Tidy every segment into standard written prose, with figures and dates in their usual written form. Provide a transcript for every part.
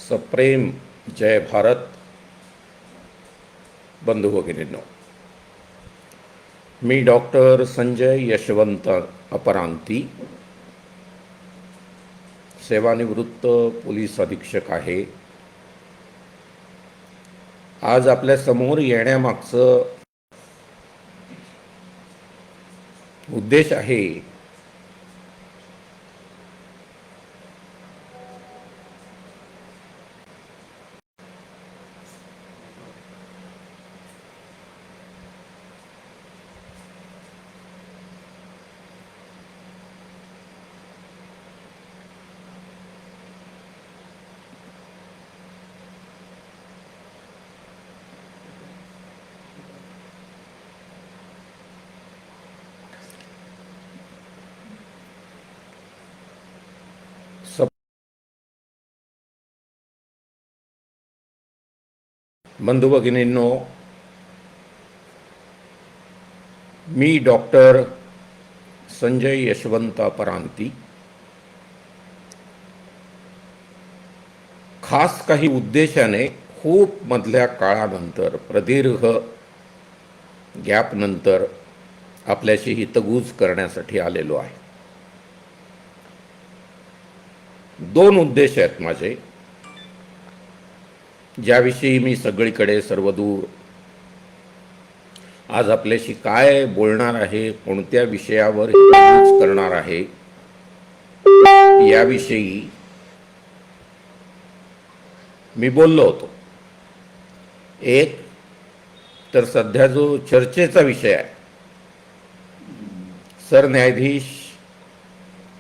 सप्रेम जय भारत. बंधू भगिनींनो, मी डॉक्टर संजय यशवंत अपरांती, सेवानिवृत्त पोलीस अधीक्षक आहे. आज आपल्या समोर येण्यामागचं उद्देश आहे बंधू भगिनींनो, मी डॉक्टर संजय यशवंत अपरांती खास काही उद्देशाने खूप मधल्या काळानंतर, प्रदीर्घ गॅपनंतर आपल्याशी हितगुज करण्यासाठी आलेलो आहे. दोन उद्देश आहेत माझे, ज्याविषयी मी सगळीकडे सर्वदूर आज आपल्याशी काय बोलणार आहे, कोणत्या विषयावर हितगुज करणार आहे, याविषयी मी बोललो होतो. एक तर सध्या जो चर्चेचा विषय आहे, सरन्यायाधीश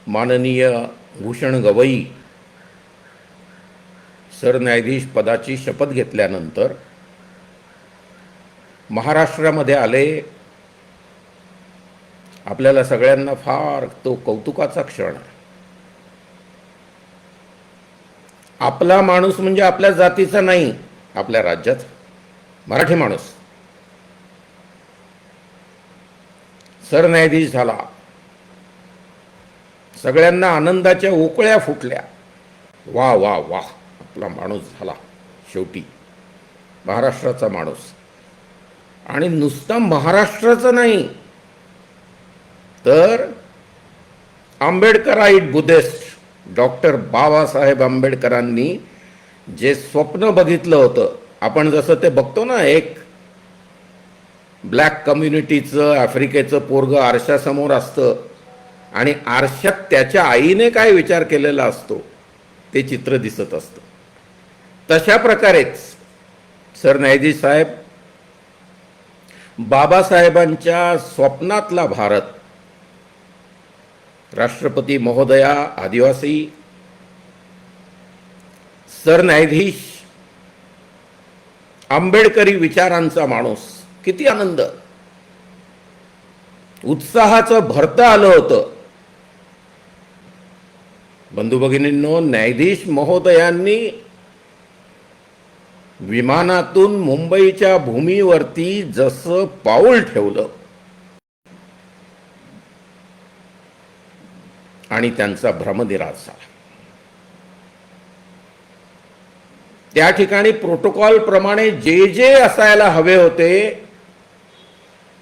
माननीय भूषण गवई सरन्यायाधीश पदाची शपथ घेतल्यानंतर महाराष्ट्रामध्ये आले. आपल्याला सगळ्यांना फार तो कौतुकाचा क्षण आहे. आपला माणूस म्हणजे आपल्या जातीचा नाही, आपल्या राज्याचा मराठी माणूस सरन्यायाधीश झाला. सगळ्यांना आनंदाच्या ओकळ्या फुटल्या. वा वा वा, आपला माणूस झाला शेवटी, महाराष्ट्राचा माणूस. आणि नुसता महाराष्ट्राचा नाही, तर आंबेडकराईट बुद्धिस्ट डॉक्टर बाबासाहेब आंबेडकरांनी जे स्वप्न बघितलं होतं, आपण जसं ते बघतो ना, एक ब्लॅक कम्युनिटीचं आफ्रिकेचं पोरगं आरशासमोर असतं आणि आरशात त्याच्या आईने काय विचार केलेला असतो ते चित्र दिसत असतं. तशा प्रकारेच सरन्यायाधीश साहेब बाबासाहेबांच्या स्वप्नातला भारत, राष्ट्रपती महोदया आदिवासी, सरन्यायाधीश आंबेडकरी विचारांचा माणूस. किती आनंद, उत्साहाचं भरतं आलं होतं. बंधू भगिनींनो, न्यायाधीश महोदयांनी विमानातून मुंबईच्या भूमीवरती जसं पाऊल ठेवलं आणि त्यांचा भ्रमनिरास झाला. त्या ठिकाणी प्रोटोकॉल प्रमाणे जे जे असायला हवे होते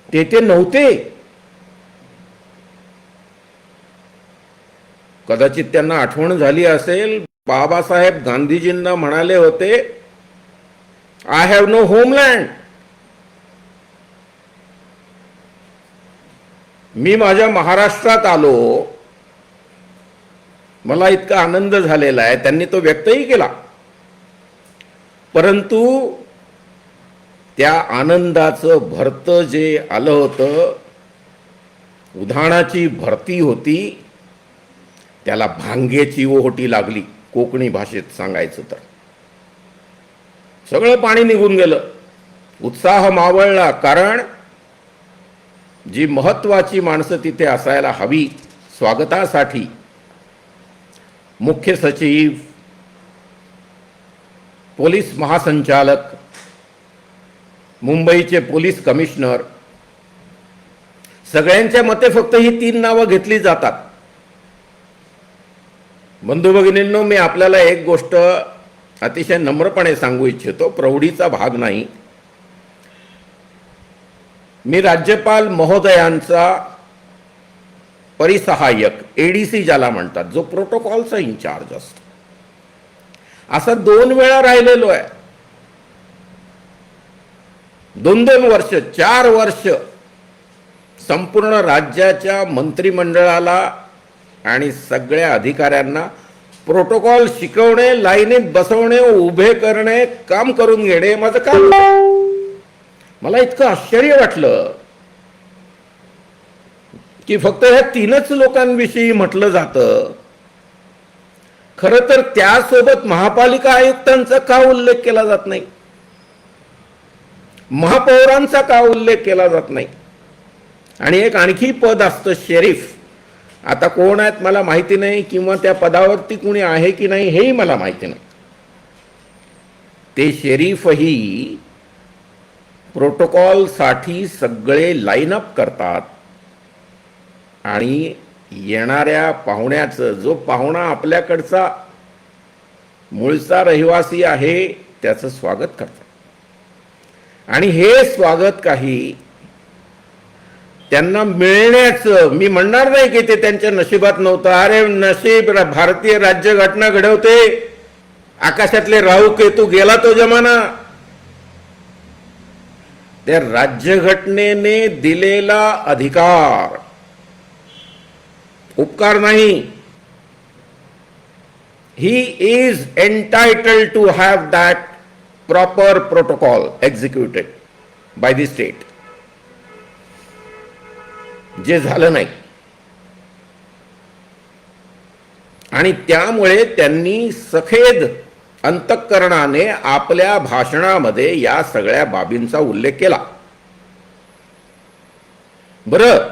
ते नव्हते. कदाचित त्यांना आठवण झाली असेल, बाबासाहेब गांधीजींना म्हणाले होते, आय हॅव नो होमलँड. मी माझ्या महाराष्ट्रात आलो, मला इतका आनंद झालेला आहे. त्यांनी तो व्यक्तही केला. परंतु त्या आनंदाचं भरतं जे आलं होतं, उधाणाची भरती होती, त्याला भांग्याची ओहोटी लागली. कोकणी भाषेत सांगायचं तर सगळं पाणी निघून गेलं. उत्साह मावळला. कारण जी महत्वाची माणसं तिथे असायला हवी स्वागतासाठी, मुख्य सचिव, पोलीस महासंचालक, मुंबईचे पोलीस कमिशनर, सगळ्यांच्या मते फक्त ही 3 नावं घेतली जातात. बंधू भगिनींनो, मी आपल्याला एक गोष्ट अतिशय नम्रपणे सांगू इच्छितो, प्रौढीचा भाग नाही. मी राज्यपाल महोदयांचा परिसहाय्यक, एडीसी ज्याला म्हणतात, जो प्रोटोकॉलचा इन्चार्ज असतो, असा 2 वेळा राहिलेलो आहे. 2-2 वर्ष, 4 वर्ष संपूर्ण राज्याच्या मंत्रिमंडळाला आणि सगळ्या अधिकाऱ्यांना प्रोटोकॉल शिकवणे, लाईनीत बसवणे, उभे करणे, काम करून घेणे माझं काम. मला इतकं आश्चर्य वाटलं की फक्त ह्या 3च लोकांविषयी म्हटलं जातं. खरं तर त्यासोबत महापालिका आयुक्तांचा का उल्लेख केला जात नाही, महापौरांचा का उल्लेख केला जात नाही. आणि एक आणखी पद असतं शेरीफ. आता कोण आहेत मला माहिती नाही, किंवा त्या पदावरती कुणी आहे की नाही हेही मला माहिती नाही. ते शेरीफही प्रोटोकॉलसाठी सगळे लाईन अप करतात आणि येणाऱ्या पाहुण्याचं, जो पाहुणा आपल्याकडचा मूळचा रहिवासी आहे, त्याचं स्वागत करतात. आणि हे स्वागत काही त्यांना मिळण्याचं, मी म्हणणार नाही की ते त्यांच्या नशिबात नव्हतं. अरे नशीब, भारतीय राज्यघटना घडवते, आकाशातले राहू केतू गेला तो जमाना. त्या राज्यघटनेने दिलेला अधिकार, उपकार नाही. He is entitled to have that proper protocol executed by the state. जे झालं नाही. आणि त्यामुळे त्यांनी सखेद अंतःकरणाने आपल्या भाषणामध्ये या सगळ्या बाबींचा उल्लेख केला. बरं,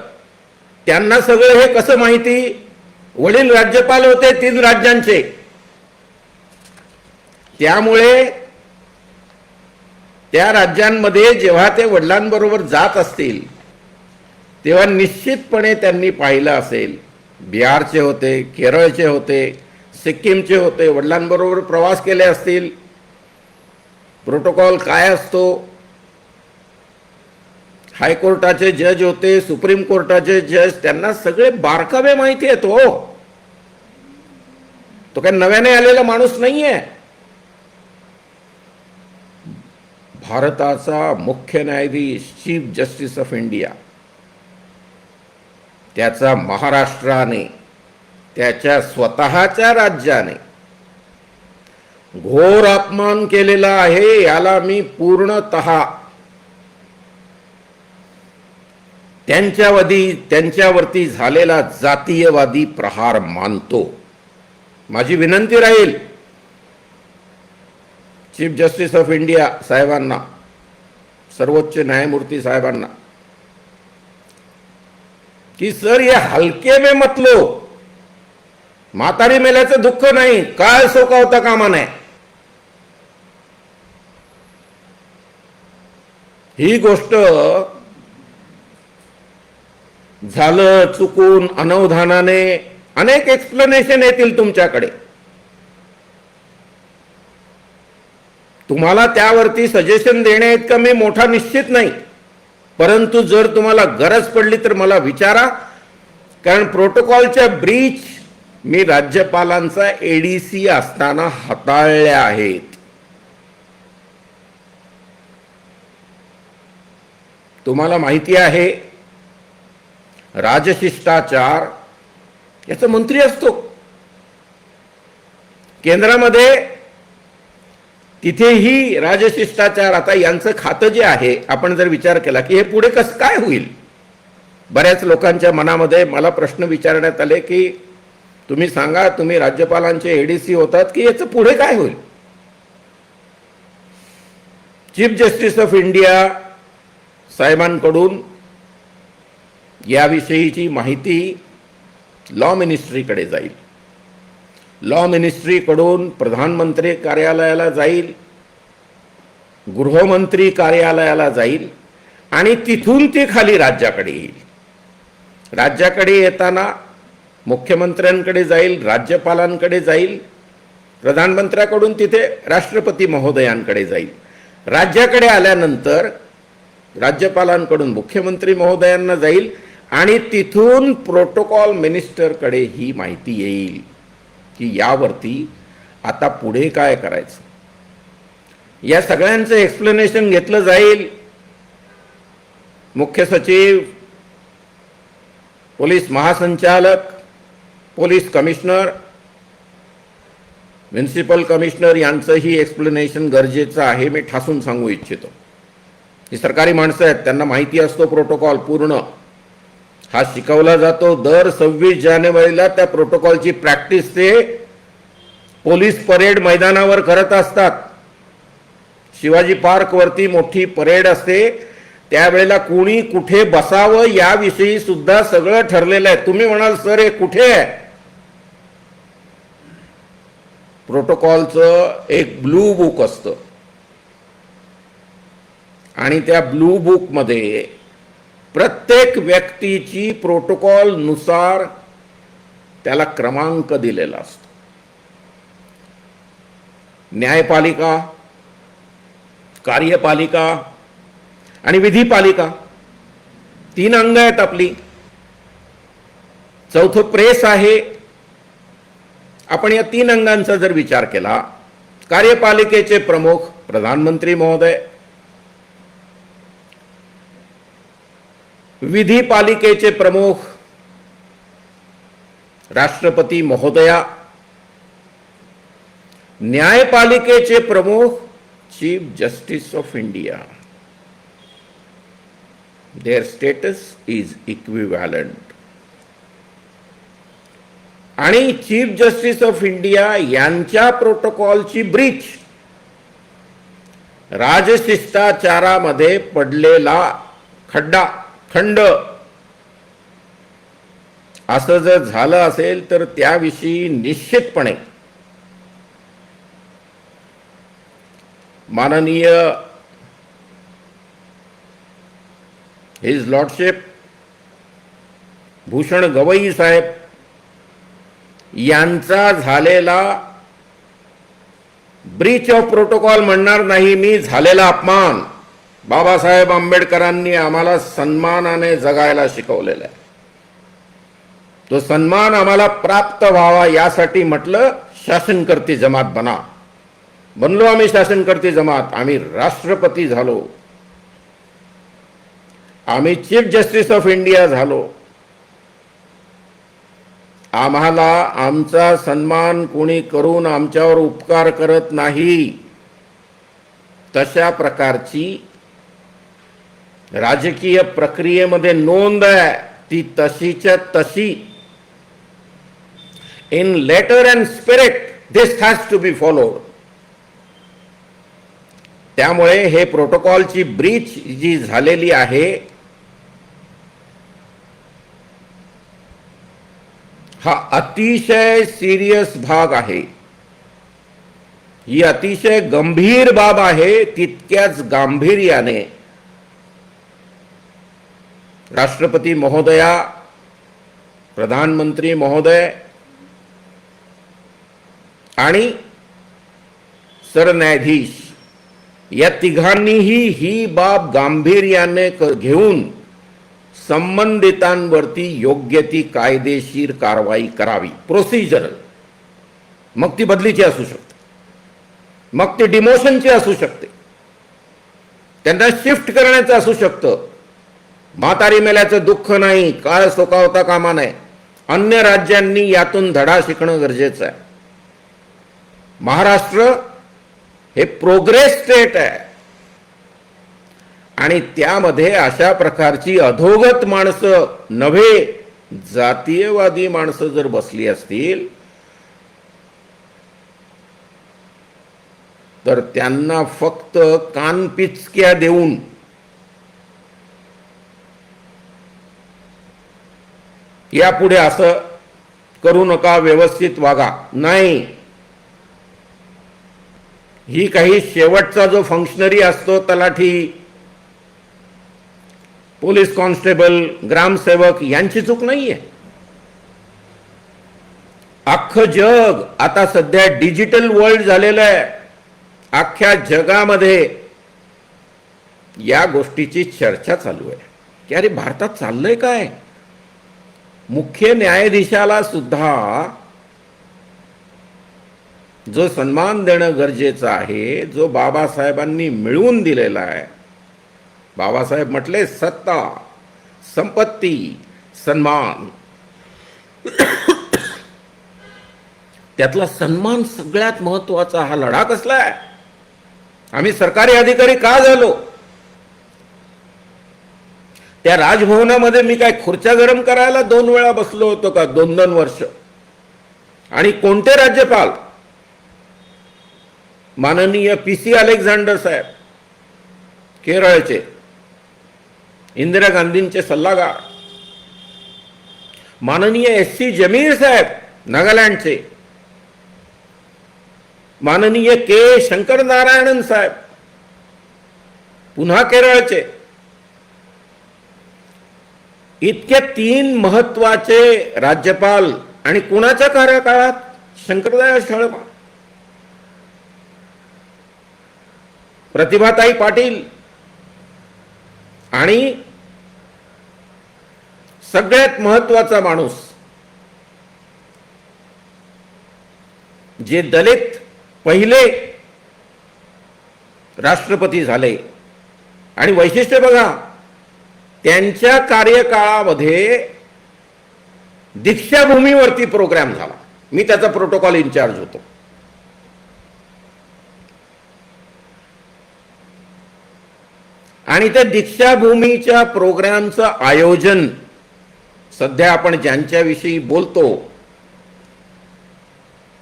त्यांना सगळं हे कसं माहिती? वडील राज्यपाल होते 3 राज्यांचे. त्यामुळे त्या राज्यांमध्ये जेव्हा ते वडिलांबरोबर जात असतील तेव्हा निश्चितपणे त्यांनी पाहिलं असेल, बिहारचे होते, केरळचे होते, सिक्कीमचे होते, वडिलांबरोबर प्रवास केले असतील. प्रोटोकॉल काय असतो, हायकोर्टाचे जज होते, सुप्रीम कोर्टाचे जज, त्यांना सगळे बारकावे माहिती आहेत. हो, तो काही नव्याने आलेला माणूस नाहीये. भारताचा मुख्य न्यायाधीश, चीफ जस्टिस ऑफ इंडिया, त्याचा महाराष्ट्राने, त्याच्या स्वतःच्या राज्याने घोर अपमान केलेला आहे. याला मी पूर्णतः त्यांच्यावरती झालेला जातीयवादी प्रहार मानतो. माझी विनंती राहील चीफ जस्टिस ऑफ इंडिया साहेबांना, सर्वोच्च न्यायमूर्ती साहेबांना, कि सर ये हलके में मत लो. म्हातारी मेल्याचं दुःख नाही, काय सोकावता कामा नये. ही गोष्ट झालं चुकून, अनवधानाने, अनेक एक्सप्लेनेशन येतील तुमच्याकडे. तुम्हाला त्यावरती सजेशन देण्या इतका मी मोठा निश्चित नाही. परंतु जर तुम्हाला गरज पडली तर मला विचारा. कारण प्रोटोकॉलच्या ब्रीच मी राज्यपालांचा एडीसी असताना हाताळल्या आहेत. तुम्हाला माहिती आहे, राजशिष्टाचार याचा मंत्री असतो केंद्रामध्ये, तिथेही राजशिष्टाचार. आता यांचं खातं जे आहे, आपण जर विचार केला की हे पुढे कसं काय होईल, बऱ्याच लोकांच्या मनामध्ये मला प्रश्न विचारण्यात आले की तुम्ही सांगा, तुम्ही राज्यपालांचे एडीसी होतात, की याचं पुढे काय होईल. चीफ जस्टिस ऑफ इंडिया साहेबांकडून याविषयीची माहिती लॉ मिनिस्ट्रीकडे जाईल, लॉ मिनिस्ट्रीकडून प्रधानमंत्री कार्यालयाला जाईल, गृहमंत्री कार्यालयाला जाईल आणि तिथून ती खाली राज्याकडे येईल. राज्याकडे येताना मुख्यमंत्र्यांकडे जाईल, राज्यपालांकडे जाईल प्रधानमंत्र्याकडून तिथे राष्ट्रपती महोदयांकडे जाईल, राज्याकडे आल्यानंतर राज्यपालांकडून मुख्यमंत्री महोदयांना जाईल आणि तिथून प्रोटोकॉल मिनिस्टरकडे ही माहिती येईल की यावरती आता पुढे काय करायचं. या सगळ्यांचं एक्सप्लेनेशन घेतलं जाईल. मुख्य सचिव, पोलीस महासंचालक, पोलीस कमिशनर, म्युनिसिपल कमिशनर यांचंही एक्सप्लेनेशन गरजेचं आहे. मी ठासून सांगू इच्छितो. ही सरकारी माणसं आहेत, त्यांना माहिती असतो प्रोटोकॉल पूर्ण. हा शिकवला जातो. दर 26 जानेवारीला त्या प्रोटोकॉलची प्रॅक्टिस ते पोलीस परेड मैदानावर करत असतात. शिवाजी पार्क वरती मोठी परेड असते. त्यावेळेला कोणी कुठे बसावं याविषयी सुद्धा सगळं ठरलेलं आहे. तुम्ही म्हणाल सर हे कुठे आहे? प्रोटोकॉलचं एक ब्लू बुक असतं आणि त्या ब्लू बुक मध्ये प्रत्येक व्यक्तीची प्रोटोकॉल नुसार त्याला क्रमांक दिलेला असतो. न्यायपालिका, कार्यपालिका आणि विधिपालिका 3 अंग आहेत आपली. चौथं प्रेस आहे. आपण या 3 अंगांचा जर विचार केला, कार्यपालिकेचे प्रमुख प्रधानमंत्री महोदय, विधिपालिकेचे प्रमुख राष्ट्रपती महोदया, न्यायपालिकेचे प्रमुख chief justice of India. Their status is equivalent. आणि चीफ जस्टिस ऑफ इंडिया यांच्या प्रोटोकॉलची ब्रीच, राजशिष्टाचारामध्ये पडलेला खंड असं जर झालं असेल तर त्याविषयी निश्चितपणे माननीय हिज लॉर्डशिप भूषण गवई साहेब यांचा झालेला ब्रीच ऑफ प्रोटोकॉल म्हणणार नाही मी, झालेला अपमान. बाबासाहेब आंबेडकरांनी आम्हाला सन्मानाने जगायला शिकवलेला आहे. तो सन्मान आम्हाला प्राप्त व्हावा यासाठी म्हटलं शासनकर्ती जमात बना. बनलो आम्ही शासनकर्ती जमात. आम्ही राष्ट्रपती झालो. आम्ही चीफ जस्टिस ऑफ इंडिया झालो. आम्हाला आमचा सन्मान कोणी करून आमच्यावर उपकार करत नाही. तशा प्रकारची राजकीय प्रक्रियेमध्ये नोंद आहे. ती तशीच्या तशी in letter and spirit this has to be followed. त्यामुळे हे प्रोटोकॉलची ब्रीच जी झालेली आहे हा अतिशय सिरियस भाग आहे. ही अतिशय गंभीर बाब आहे. तितक्याच गांभीर्याने राष्ट्रपती महोदया, प्रधानमंत्री महोदय आणि सरन्यायाधीश या तिघांनीही ही बाब गांभीर्याने घेऊन संबंधितांवरती योग्य ती कायदेशीर कारवाई करावी. प्रोसिजरल. मग ती बदलीची असू शकते, मग ती डिमोशनची असू शकते, त्यांना शिफ्ट करण्याचं असू शकतं. म्हातारी मेल्याचं दुःख नाही, काळ सोकावता कामा नये. अन्य राज्यांनी यातून धडा शिकणं गरजेचं आहे. महाराष्ट्र हे प्रोग्रेस स्टेट आहे आणि त्यामध्ये अशा प्रकारची अधोगत माणसं नव्हे, जातीयवादी माणसं जर बसली असतील तर त्यांना फक्त कानपिचक्या देऊन यापुढे असं करू नका, व्यवस्थित वागा, नाही. ही काही शेवटचा जो फंक्शनरी असतो, तलाठी, पोलीस कॉन्स्टेबल, ग्रामसेवक यांची चूक नाहीये. अख्खं जग आता सध्या डिजिटल वर्ल्ड झालेलं आहे. अख्ख्या जगामध्ये या गोष्टीची चर्चा चालू आहे की अरे भारतात चाललंय काय. मुख्य न्यायाधीशाला सुद्धा जो सन्मान देणं गरजेचं आहे, जो बाबासाहेबांनी मिळवून दिलेला आहे. बाबासाहेब म्हटले सत्ता, संपत्ती, सन्मान. त्यातला सन्मान सगळ्यात महत्वाचा. हा लढा कसला आहे. आम्ही सरकारी अधिकारी का झालो. त्या राजभवनामध्ये मी काय खुर्च्या गरम करायला 2 वेळा बसलो होतो का 2-2 वर्ष. आणि कोणते राज्यपाल. माननीय पी.सी. अलेक्झांडर साहेब केरळचे, इंदिरा गांधींचे सल्लागार. माननीय एस.सी. जमीर साहेब नागालँडचे. माननीय के. शंकर नारायणन साहेब पुन्हा केरळचे. इतके 3 महत्वाचे राज्यपाल. आणि कुणाच्या कार्यकाळात. शंकरदयाळ शर्मा, प्रतिभाताई पाटील आणि सगळ्यात महत्वाचा माणूस जे दलित पहिले राष्ट्रपती झाले. आणि वैशिष्ट्य बघा, त्यांच्या कार्यकाळामध्ये दीक्षाभूमीवरती प्रोग्राम झाला. मी त्याचा प्रोटोकॉल इन्चार्ज होतो. आणि त्या दीक्षाभूमीच्या प्रोग्रामचं आयोजन सध्या आपण ज्यांच्याविषयी बोलतो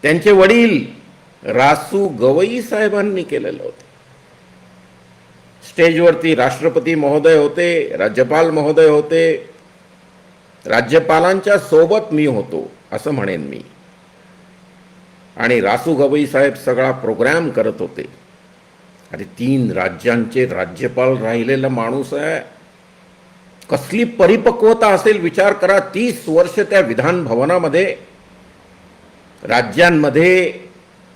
त्यांचे वडील रासू गवई साहेबांनी केलेलं होतं. स्टेजवरती राष्ट्रपती महोदय होते, राज्यपाल महोदय होते. राज्यपालांच्या सोबत मी होतो असं म्हणेन मी. आणि रासू गवई साहेब सगळा प्रोग्राम करत होते. अरे 3 राज्यांचे राज्यपाल राहिलेला माणूस आहे. कसली परिपक्वता असेल विचार करा. 30 वर्ष त्या विधान भवनामध्ये, राज्यांमध्ये,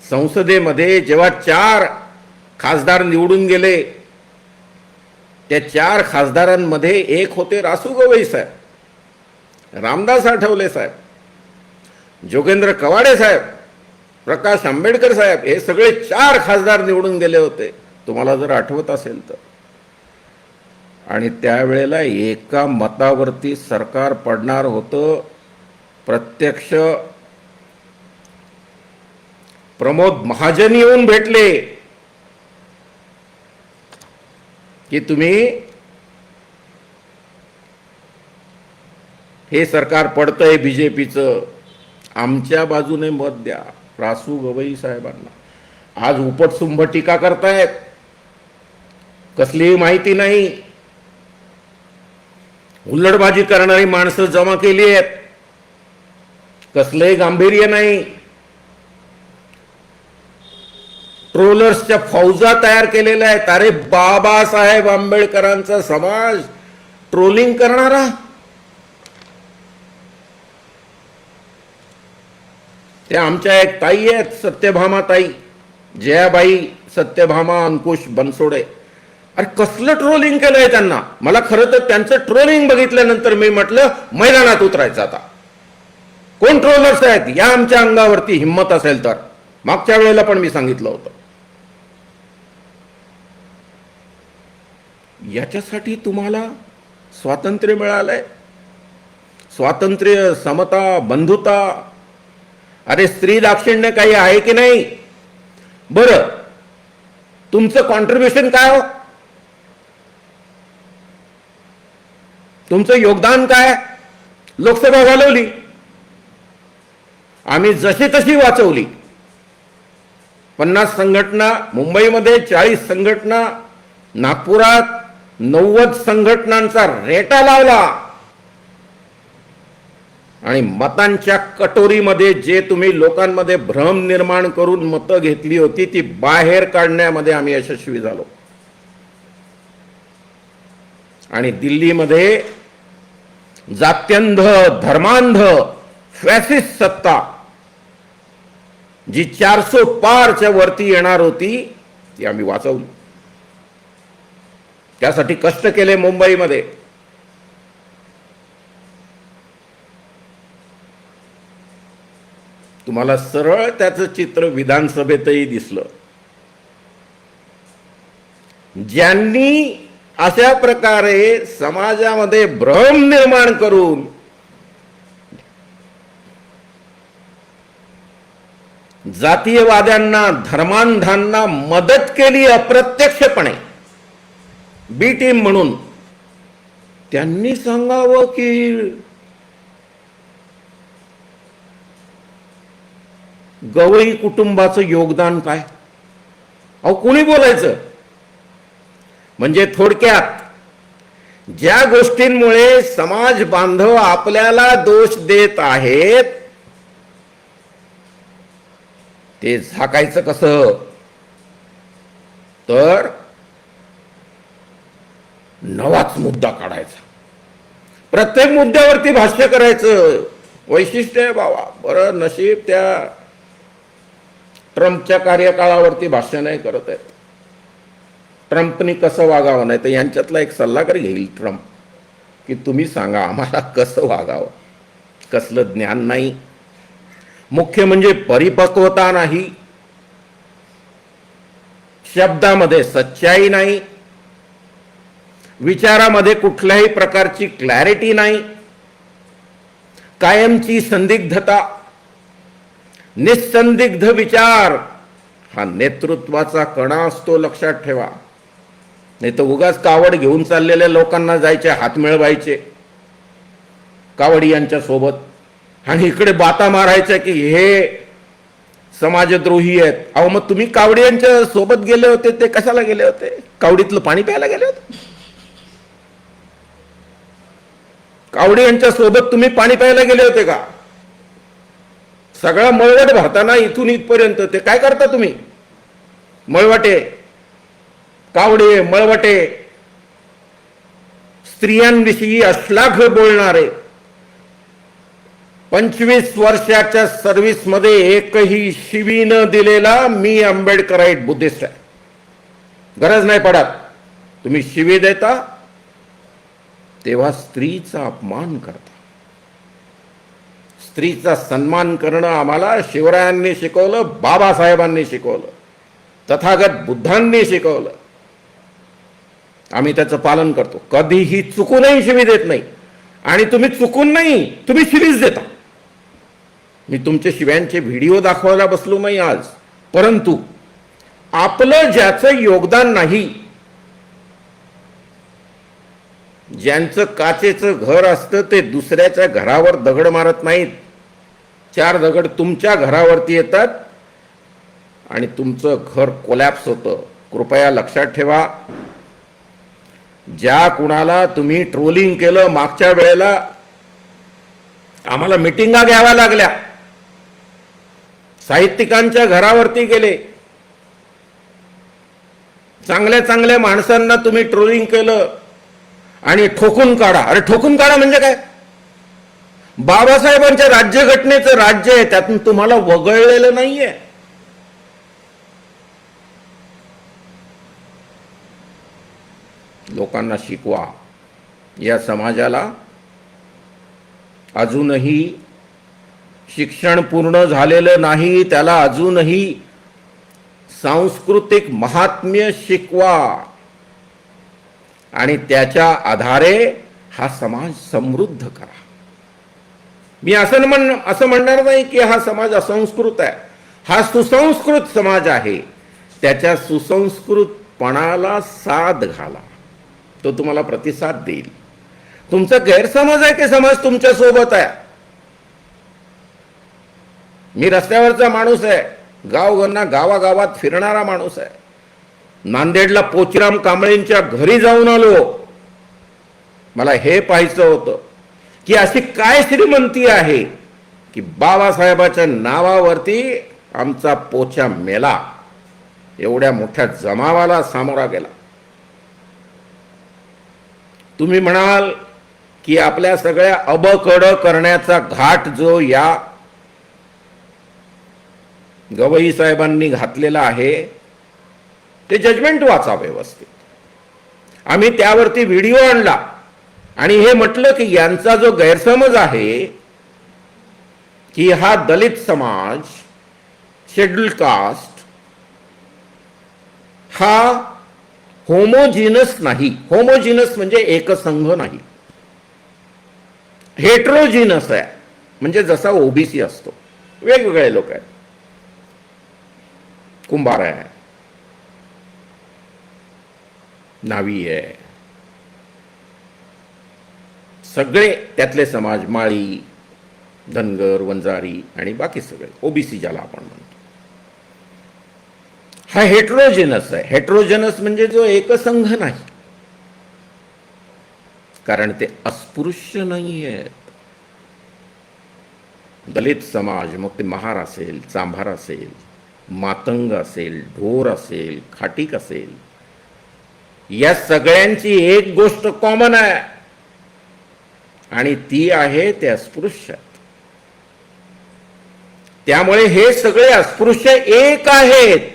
संसदेमध्ये जेव्हा 4 खासदार निवडून गेले, त्या 4 खासदारांमध्ये एक होते रासू गवई साहेब, रामदास आठवले साहेब, जोगेंद्र कवाडे साहेब, प्रकाश आंबेडकर साहेब. हे सगळे 4 खासदार निवडून गेले होते, तुम्हाला जर आठवत असेल तर. आणि त्यावेळेला एका मतावरती सरकार पडणार होतं. प्रत्यक्ष प्रमोद महाजन येऊन भेटले की तुम्ही हे सरकार पडतंय बीजेपीचं, आमच्या बाजूने मत द्या. रासू गवई साहेबांना आज उपटसुंभ टीका करतायत. कसलीही माहिती नाही. हुल्लडबाजी करणारी माणसं जमा केली आहेत. कसलंही गांभीर्य नाही. ट्रोलर्सच्या फौजा तयार केलेल्या आहेत. अरे बाबासाहेब आंबेडकरांचा समाज ट्रोलिंग करणारा. त्या आमच्या एक ताई आहेत, सत्यभामा ताई, जयाबाई सत्यभामा अंकुश बनसोडे. अरे कसलं ट्रोलिंग केलंय त्यांना. मला खरं तर त्यांचं ट्रोलिंग बघितल्यानंतर मी म्हटलं मैदानात उतरायचं आता. कोण ट्रोलर्स आहेत, या आमच्या अंगावरती हिंमत असेल तर. मागच्या वेळेला पण मी सांगितलं होतं. याच्यासाठी तुम्हाला स्वातंत्र्य मिळालंय. स्वातंत्र्य, समता, बंधुता. अरे स्त्री दाक्षिण्य काही आहे की नाही. बरं तुमचं कॉन्ट्रीब्युशन काय हो. तुमचं योगदान काय. लोकसभा घालवली आम्ही जशी तशी वाचवली. 50 संघटना मुंबईमध्ये, 40 संघटना नागपुरात, 90 संघटनांचा रेटा लावला. आणि मतांच्या कटोरीमध्ये जे तुम्ही लोकांमध्ये भ्रम निर्माण करून मतं घेतली होती ती बाहेर काढण्यामध्ये आम्ही यशस्वी झालो. आणि दिल्लीमध्ये जात्यंध, धर्मांध, फॅसिस्ट सत्ता जी 400 पारच्या वरती येणार होती ती आम्ही वाचवली. त्यासाठी कष्ट केले मुंबईमध्ये. तुम्हाला सरळ त्याचं चित्र विधानसभेतही दिसलं. ज्यांनी अशा प्रकारे समाजामध्ये भ्रम निर्माण करून जातीयवाद्यांना, धर्मांधांना मदत केली अप्रत्यक्षपणे बी टीम म्हणून, त्यांनी सांगावं की गवई कुटुंबाचं योगदान काय. अहो कोणी बोलायचं. म्हणजे थोडक्यात ज्या गोष्टींमुळे समाज बांधव आपल्याला दोष देत आहेत ते झाकायचं कसं. तर नवाच मुद्दा काढायचा, प्रत्येक मुद्द्यावरती भाष्य करायचं. वैशिष्ट्य आहे बाबा. बरं नशीब त्या ट्रम्पच्या कार्यकाळावरती भाष्य नाही करत आहेत. ट्रम्पनी कसं वागावं. नाही तर यांच्यातला एक सल्लागार घेईल ट्रम्प की तुम्ही सांगा आम्हाला कसं वागावं. कसलं ज्ञान नाही. मुख्य म्हणजे परिपक्वता नाही, शब्दामध्ये सच्चाई नाही, विचारामध्ये कुठल्याही प्रकारची क्लॅरिटी नाही, कायमची संदिग्धता. निसंदिग्ध विचार हा नेतृत्वाचा कणा असतो, लक्षात ठेवा. नाही तर उगाच कावड घेऊन चाललेल्या लोकांना जायचे, हात मिळवायचे कावडी यांच्या सोबत आणि इकडे बाता मारायच्या की हे समाजद्रोही आहेत. अहो मग तुम्ही कावडी यांच्या सोबत गेले होते ते कशाला गेले होते. कावडीतलं पाणी प्यायला गेले होते. कावडी यांच्या सोबत तुम्ही पाणी प्यायला गेले होते का. सगळा मळवट भरताना इथून इथपर्यंत ते काय करता तुम्ही. मळवटे, कावडे, मळवटे, स्त्रियांविषयी अश्लाघ बोलणारे, 25 वर्षाच्या सर्व्हिस मध्ये एकही शिवी न दिलेला मी आंबेडकराईट बुद्धिस्ट आहे. गरज नाही पडत. तुम्ही शिवी देता तेव्हा स्त्रीचा अपमान करता. स्त्रीचा सन्मान करणं आम्हाला शिवरायांनी शिकवलं, बाबासाहेबांनी शिकवलं, तथागत बुद्धांनी शिकवलं. आम्ही त्याचं पालन करतो. कधीही चुकूनही शिवी देत नाही. आणि तुम्ही चुकून नाही, तुम्ही शिवीच देता. मी तुमचे शिव्यांचे व्हिडिओ दाखवायला बसलो नाही आज. परंतु आपलं ज्याचं योगदान नाही, ज्यांचं काचेचं घर असतं ते दुसऱ्याच्या घरावर दगड मारत नाहीत. 4 दगड तुमच्या घरावरती येतात आणि तुमचं घर कोलॅप्स होतं. कृपया लक्षात ठेवा. ज्या कुणाला तुम्ही ट्रोलिंग केलं मागच्या वेळेला, आम्हाला मिटिंगा घ्याव्या लागल्या, साहित्यिकांच्या घरावरती गेले, चांगल्या चांगल्या माणसांना तुम्ही ट्रोलिंग केलं आणि ठोकून काढा. अरे ठोकून काढा म्हणजे काय. बाबासाहेबांच्या राज्यघटनेचं राज्य आहे, त्यातून तुम्हाला वगळलेलं नाहीये. लोकांना शिकवा. या समाजाला अजूनही शिक्षण पूर्ण झालेलं नाही, त्याला अजूनही सांस्कृतिक महात्म्य शिकवा आणि त्याच्या आधारे हा समाज समृद्ध करा. मी असं म्हणणार नाही की हा समाज असंस्कृत आहे. हा सुसंस्कृत समाज आहे. त्याच्या सुसंस्कृतपणाला साथ घाला, तो तुम्हाला प्रतिसाद देईल. तुमचा गैरसमज आहे की समाज तुमच्या सोबत आहे. मी रस्त्यावरचा माणूस आहे, गावागावात फिरणारा माणूस आहे. नांदेडला पोचराम कांबळेंच्या घरी जाऊन आलो. मला हे पाहायचं होतं की अशी काय श्रीमंती आहे की बाबासाहेबाच्या नावावरती आमचा पोचा मेला, एवढ्या मोठ्या जमावाला सामोरा गेला. तुम्ही म्हणाल की आपल्या सगळ्या अबकड करण्याचा घाट जो या गवई साहेबांनी घातलेलं आहे ते जजमेंट वाचा व्यवस्थित. आम्ही त्यावरती व्हिडिओ आणला आणि हे म्हटलं की यांचा जो गैरसमज आहे की हा दलित समाज, शेड्यूल्ड कास्ट हा होमोजिनस नाही. होमोजिनस म्हणजे एकसंघ नाही, हेट्रोजिनस आहे. म्हणजे जसा ओबीसी असतो, वेगवेगळे लोक आहेत, कुंभार आहे, नावी आहे, सगळे त्यातले समाज, माळी, धनगर, वंजारी आणि बाकी सगळे ओबीसी ज्याला आपण म्हणतो, हा हेट्रोजेनस आहे. हेट्रोजेनस म्हणजे जो एकसंघ नाही, कारण ते अस्पृश्य नाही आहेत. दलित समाज, मग ते महार असेल, चांभार असेल, मातंग असेल, ढोर असेल, खाटीक असेल, या सगळ्यांची एक गोष्ट कॉमन आहे आणि ती आहे ते अस्पृश्य. त्यामुळे हे सगळे अस्पृश्य एक आहेत.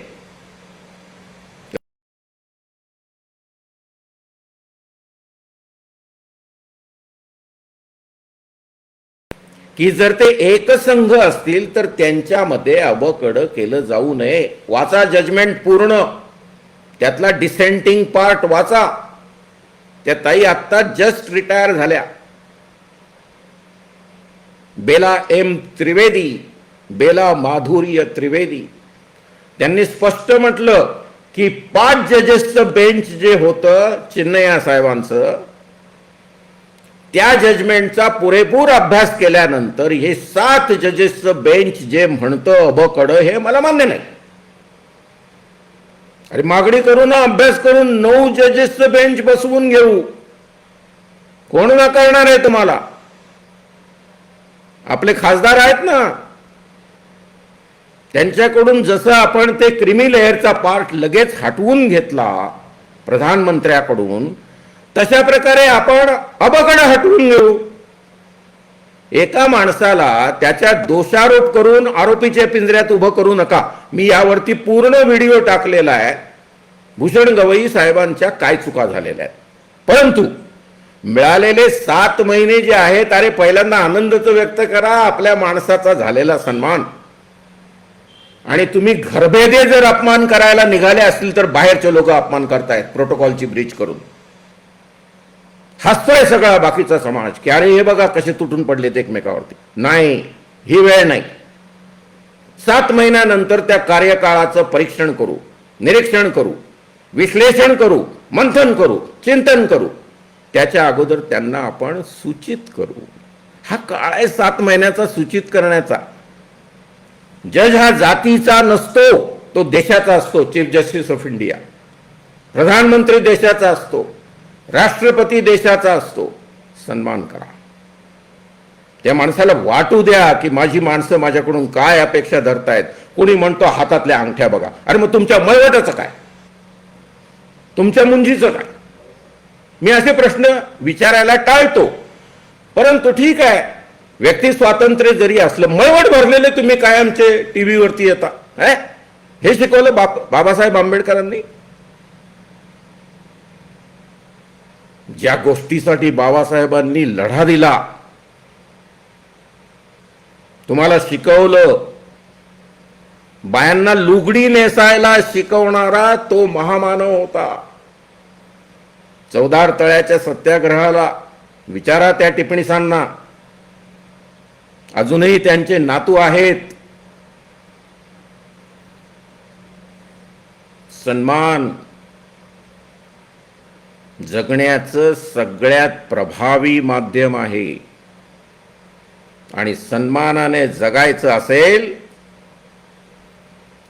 की जर ते एकसंघ असतील तर त्यांच्यामध्ये अबकड केलं जाऊ नये. वाचा जजमेंट पूर्ण, त्यातला डिसेंटिंग पार्ट वाचा. त्या ताई आत्ता जस्ट रिटायर झाल्या, बेला एम त्रिवेदी, बेला माधुर्य त्रिवेदी. त्यांनी स्पष्ट म्हटलं की 5 जजेसचं बेंच जे होतं चिन्नैया साहेबांचं, त्या जजमेंटचा पुरेपूर अभ्यास केल्यानंतर हे 7 जजेसचं बेंच जे म्हणतं अबकड, हे मला मान्य नाही. अरे मागणी करू ना, अभ्यास करून 9 जजेसचं बेंच बसवून घेऊ. कोण नाकारणार आहे तुम्हाला? आपले खासदार आहेत ना, त्यांच्याकडून जसं आपण ते क्रिमी लेअरचा पार्ट लगेच हटवून घेतला प्रधानमंत्र्याकडून, तशा प्रकारे आपण अबकड हटवून घेऊ. एका माणसाला त्याच्या दोषारोप करून आरोपीच्या पिंजऱ्यात उभं करू नका. मी यावरती पूर्ण व्हिडिओ टाकलेला आहे, भूषण गवई साहेबांच्या काय चुका झालेल्या आहेत. परंतु मिळालेले 7 महिने जे आहेत, अरे पहिल्यांदा आनंदच व्यक्त करा आपल्या माणसाचा झालेला सन्मान. आणि तुम्ही घरभेदे जर अपमान करायला निघाले असतील तर बाहेरचे लोक अपमान करतायत प्रोटोकॉलची ब्रीच करून. हसतोय सगळा बाकीचा समाज की अरे हे बघा कसे तुटून पडलेत एकमेकावरती. नाही, ही वेळ नाही. 7 महिन्यानंतर त्या कार्यकाळाचं परीक्षण करू, निरीक्षण करू, विश्लेषण करू, मंथन करू, चिंतन करू. त्याच्या अगोदर त्यांना आपण सूचित करू. हा काळ आहे 7 महिन्याचा सूचित करण्याचा. जज हा जातीचा नसतो, तो देशाचा असतो. चीफ जस्टिस ऑफ इंडिया, प्रधानमंत्री देशाचा असतो, राष्ट्रपती देशाचा असतो. सन्मान करा. त्या माणसाला वाटू द्या की माझी माणसं माझ्याकडून काय अपेक्षा धरतायत. कोणी म्हणतो हातातल्या अंगठ्या बघा. अरे मग तुमच्या मळवटाचं काय, तुमच्या मुंजीचं काय? मी असे प्रश्न विचारायला टाळतो. परंतु ठीक आहे, व्यक्ती स्वातंत्र्य जरी असलं, मळवट भरलेले तुम्ही कायमचे टीव्हीवरती येता. हे शिकवलं बाबासाहेब आंबेडकरांनी. ज्या गोष्टीसाठी बाबासाहेबांनी लढा दिला, तुम्हाला शिकवलं, बायांना लुगडी नेसायला शिकवणारा तो महामानव होता. चौदार तळ्याच्या सत्याग्रहाला विचारा त्या टिप्पणीसांना. अजूनही त्यांचे नातू आहेत. सन्मान जगण्याचं सगळ्यात प्रभावी माध्यम आहे. आणि सन्मानाने जगायचं असेल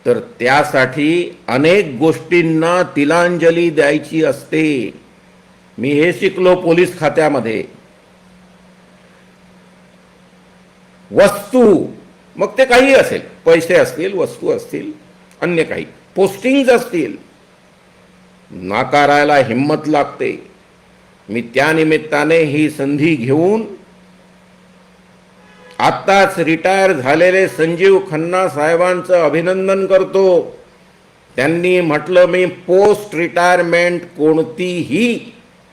तर त्यासाठी अनेक गोष्टींना तिलांजली द्यायची असते. मी हे शिकलो पोलीस खात्यामध्ये. वस्तू, मग ते काही असेल, पैसे असतील, वस्तू असतील, अन्य काही पोस्टिंग्ज असतील, नाकारायला हिम्मत लागते. मी त्या निमित्ताने ही संधी घेऊन आत्ताच रिटायर झालेले संजीव खन्ना साहेबांचं अभिनंदन करतो. त्यांनी म्हटलं, मी पोस्ट रिटायरमेंट कोणतीही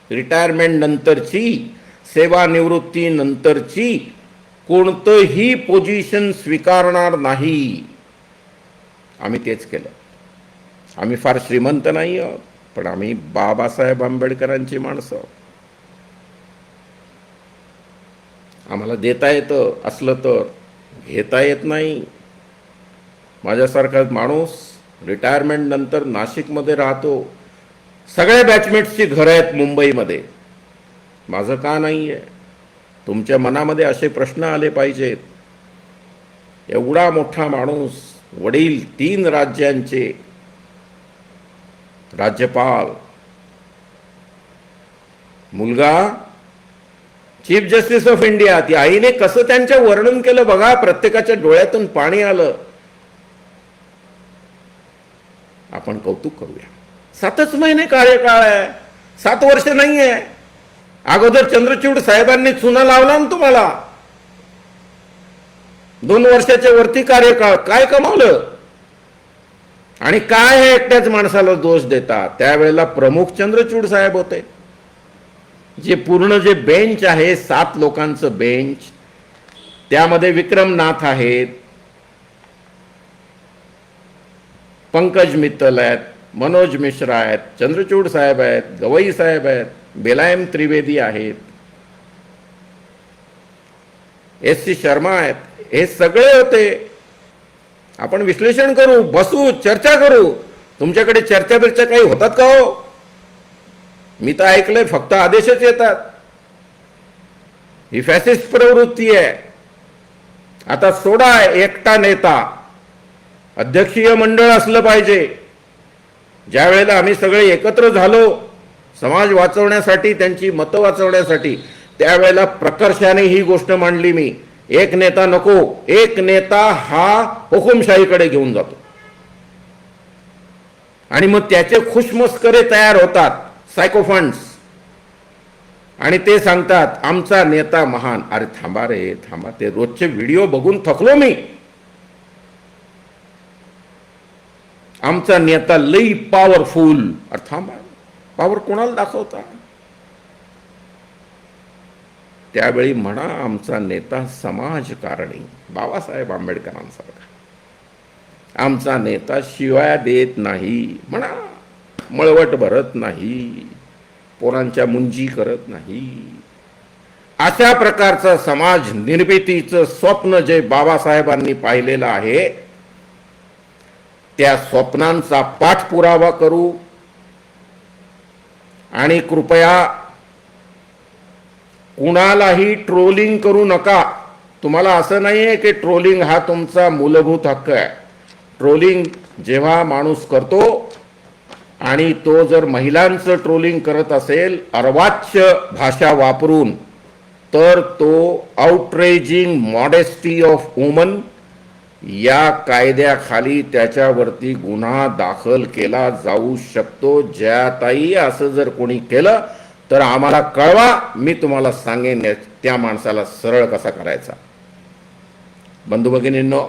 रिटायरमेंट नंतरची, सेवानिवृत्ती नंतरची कोणतंही पोझिशन स्वीकारणार नाही. आम्ही तेच केलं. आम्ही फार श्रीमंत नाही आहोत, पण आम्ही बाबासाहेब आंबेडकरांची माणसं आहोत. आम्हाला देता येतं असलं तर घेता येत नाही. माझ्यासारखा माणूस रिटायरमेंट नंतर नाशिकमध्ये राहतो. सगळ्या बॅचमेट्सची घरं आहेत मुंबईमध्ये. माझं का नाही आहे? तुमच्या मनामध्ये असे प्रश्न आले पाहिजेत. एवढा मोठा माणूस, वडील 3 राज्यांचे राज्यपाल, मुलगा चीफ जस्टिस ऑफ इंडिया. ती आईने कसं त्यांचं वर्णन केलं बघा, प्रत्येकाच्या डोळ्यातून पाणी आलं. आपण कौतुक करूया. 7च महिने कार्यकाळ आहे, 7 वर्ष नाही आहे. अगोदर चंद्रचूड साहेबांनी चुना लावला ना तुम्हाला. 2 वर्षाच्या वरती कार्यकाळ. काय कमावलं? आणि काय हे एकट्याच माणसाला दोष देतात? त्यावेळेला प्रमुख चंद्रचूड साहेब होते. जे पूर्ण जे बेंच आहे, 7 लोकांचं बेंच, त्यामध्ये विक्रमनाथ आहेत, पंकज मित्तल आहेत, मनोज मिश्रा आहेत, चंद्रचूड साहेब आहेत, गवई साहेब आहेत, बेलायम त्रिवेदी आहेत, S.C. शर्मा आहेत. हे सगळे होते. आपण विश्लेषण करू, बसू, चर्चा करू. तुमच्याकडे चर्चा बिर्चा काही होतात का हो? मी तर ऐकलंय फक्त आदेशच येतात. ही फॅसिस्ट प्रवृत्ती आहे. आता सोडा एकटा नेता, अध्यक्षीय मंडळ असलं पाहिजे. ज्या वेळेला आम्ही सगळे एकत्र झालो समाज वाचवण्यासाठी, त्यांची मतं वाचवण्यासाठी, त्यावेळेला प्रकर्षाने ही गोष्ट मांडली मी. एक नेता नको. एक नेता हा हुकुमशाहीकडे घेऊन जातो आणि मग त्याचे खुशमस्करे तयार होतात, सायकोफंड्स, आणि ते सांगतात आमचा नेता महान. अरे थांबा रे थांबा. ते रोजचे व्हिडिओ बघून थकलो मी. आमचा नेता लई पॉवरफुल. अरे थांबा, पॉवर कोणाला दाखवता? त्यावेळी म्हणा आमचा नेता समाजकारणी, बाबासाहेब आंबेडकरांसारखा. आमचा नेता शिवाय देत नाही म्हणा, मळवट भरत नाही, पोरांच्या मुंजी करत नाही. अशा प्रकारचं समाज निर्मितीचं स्वप्न जे बाबासाहेबांनी पाहिलेलं आहे, त्या स्वप्नांचा पाठपुरावा करू. आणि कृपया कुणालाही ट्रोलिंग करू नका. तुम्हाला असं नाहीये की ट्रोलिंग हा तुमचा मूलभूत हक्क आहे. ट्रोलिंग जेव्हा माणूस करतो आणि तो जर महिलांचं ट्रोलिंग करत असेल अर्वाच्य भाषा वापरून, तर तो आउटरेजिंग मॉडेस्टी ऑफ वुमन या कायद्याखाली त्याच्यावरती गुन्हा दाखल केला जाऊ शकतो. ज्याताई असं जर कोणी केलं तर आम्हाला कळवा. मी तुम्हाला सांगेन त्या माणसाला सरळ कसा करायचा. बंधू भगिनींनो,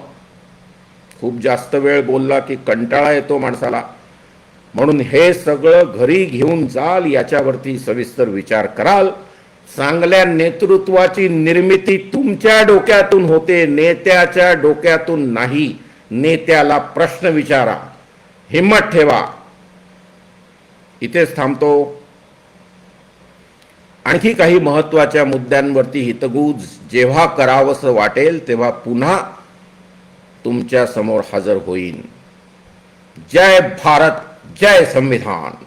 खूप जास्त वेळ बोलला की कंटाळा येतो माणसाला. म्हणून हे सगळं घरी घेऊन जाल, याच्यावरती सविस्तर विचार कराल. चांगल्या नेतृत्वाची निर्मिती तुमच्या डोक्यातून होते, नेत्याच्या डोक्यातून नाही. नेत्याला प्रश्न विचारा, हिम्मत ठेवा. इथेच थांबतो. आणखी काही महत्त्वाच्या मुद्द्यांवरती हितगुज जेव्हा करावंसं वाटेल तेव्हा पुन्हा तुमच्या समोर हजर होईन. जय भारत, जय संविधान.